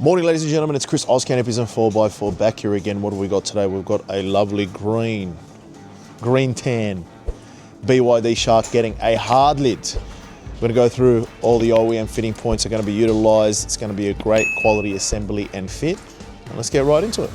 Morning, ladies and gentlemen. It's Chris Oz Canopies and 4x4 back here again. What have we got today? We've got a lovely green tan BYD Shark getting a hard lid. We're going to go through all the OEM fitting points that are going to be utilised. It's going to be a great quality assembly and fit. And let's get right into it.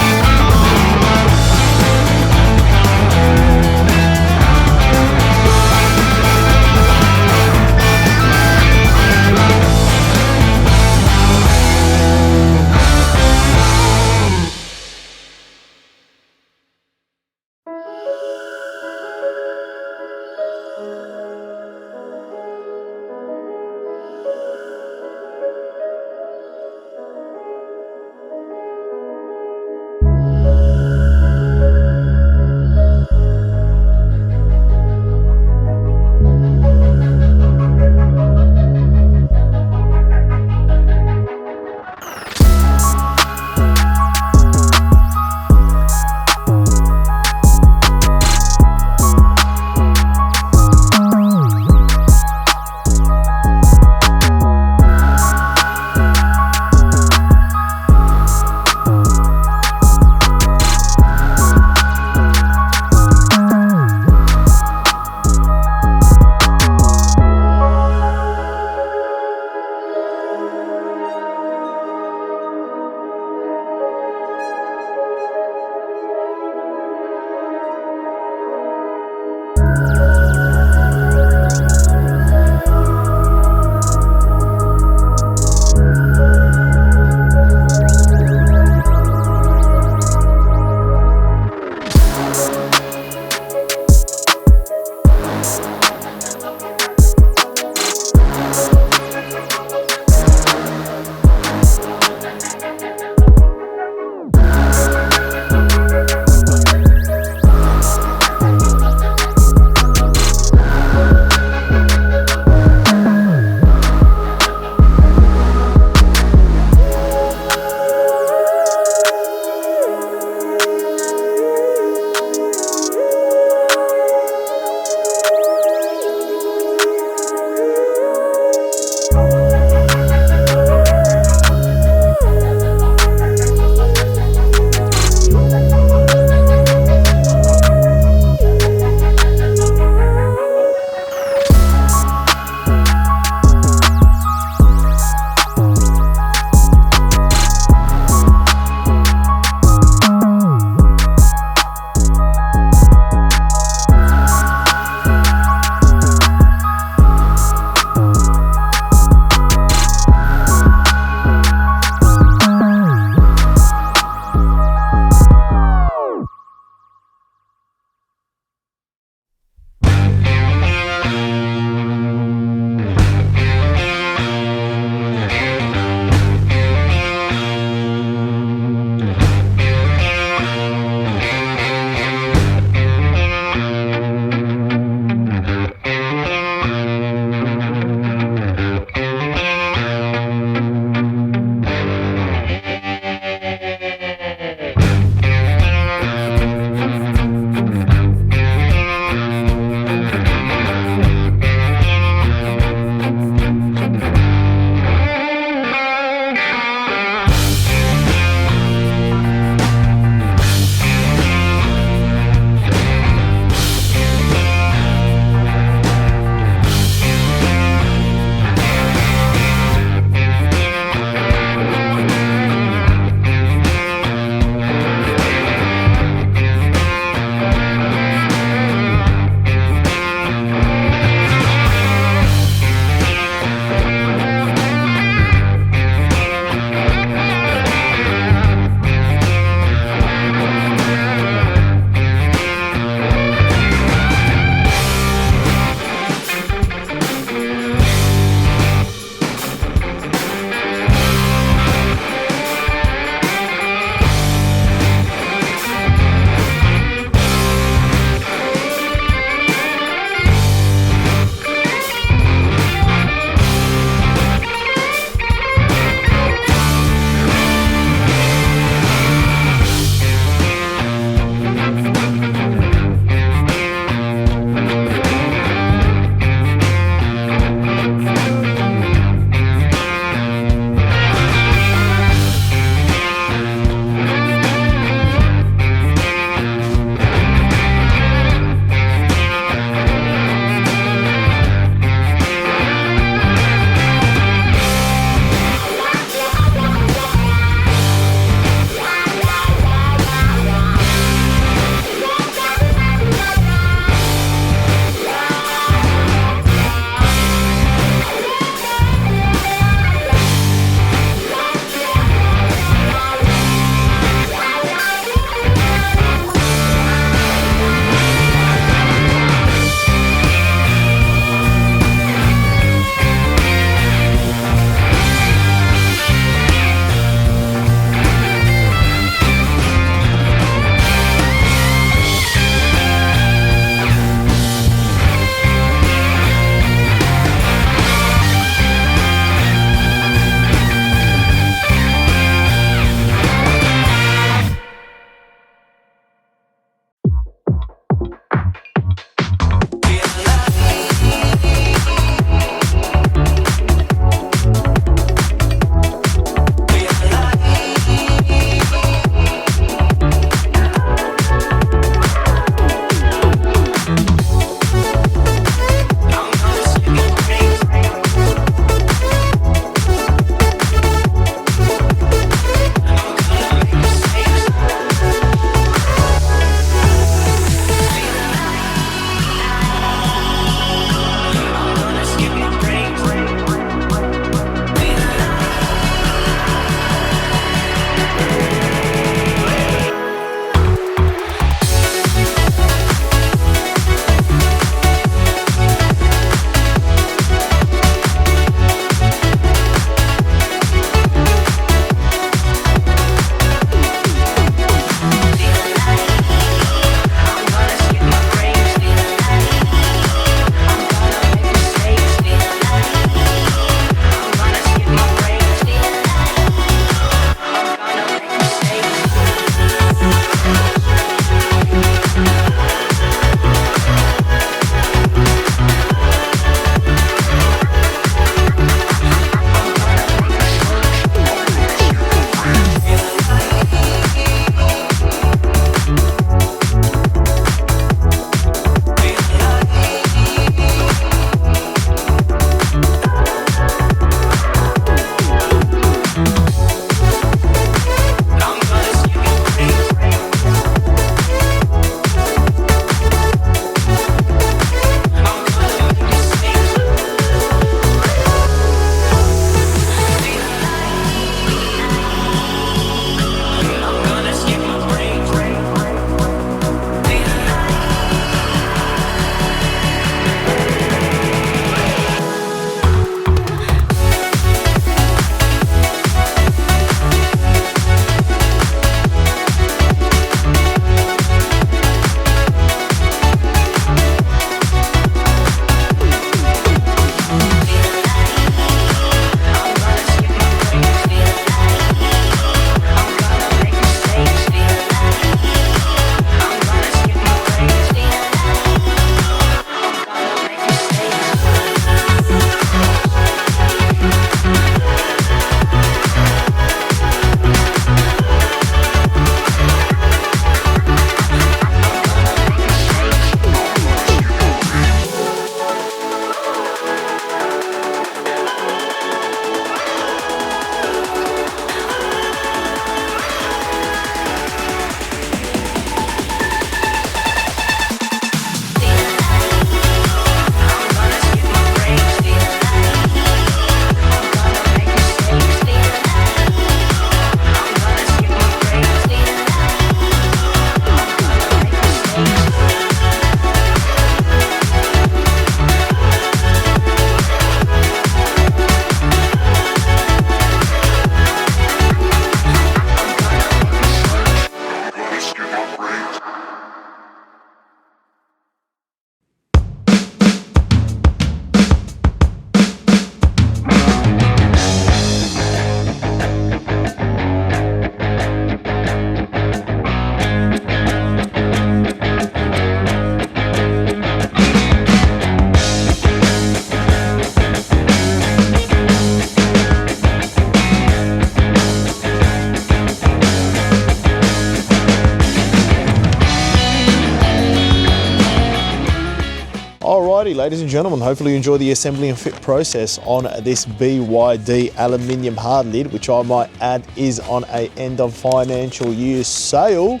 Alrighty, ladies and gentlemen, hopefully you enjoy the assembly and fit process on this BYD aluminium hard lid, which I might add is on a end of financial year sale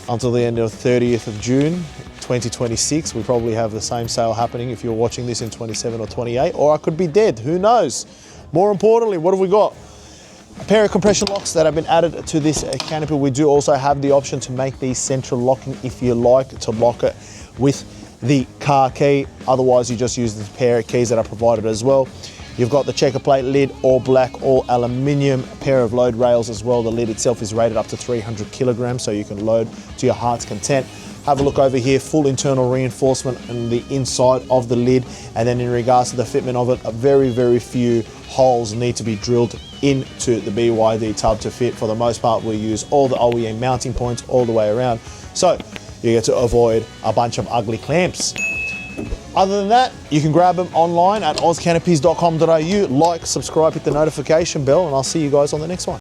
until the end of 30th of June 2026. We probably have the same sale happening if you're watching this in 27 or 28, or I could be dead, who knows? More importantly, what have we got? A pair of compression locks that have been added to this canopy. We do also have the option to make these central locking if you like to lock it with the car key. Otherwise, you just use the pair of keys that are provided as well. You've got the checker plate lid, all black, all aluminium, a pair of load rails as well. The lid itself is rated up to 300 kilograms, so you can load to your heart's content. Have a look over here, full internal reinforcement on the inside of the lid. And then in regards to the fitment of it, very few holes need to be drilled into the BYD tub to fit. For the most part, we use all the OEM mounting points all the way around. So you get to avoid a bunch of ugly clamps. Other than that, you can grab them online at ozcanopies.com.au. Like, subscribe, hit the notification bell, and I'll see you guys on the next one.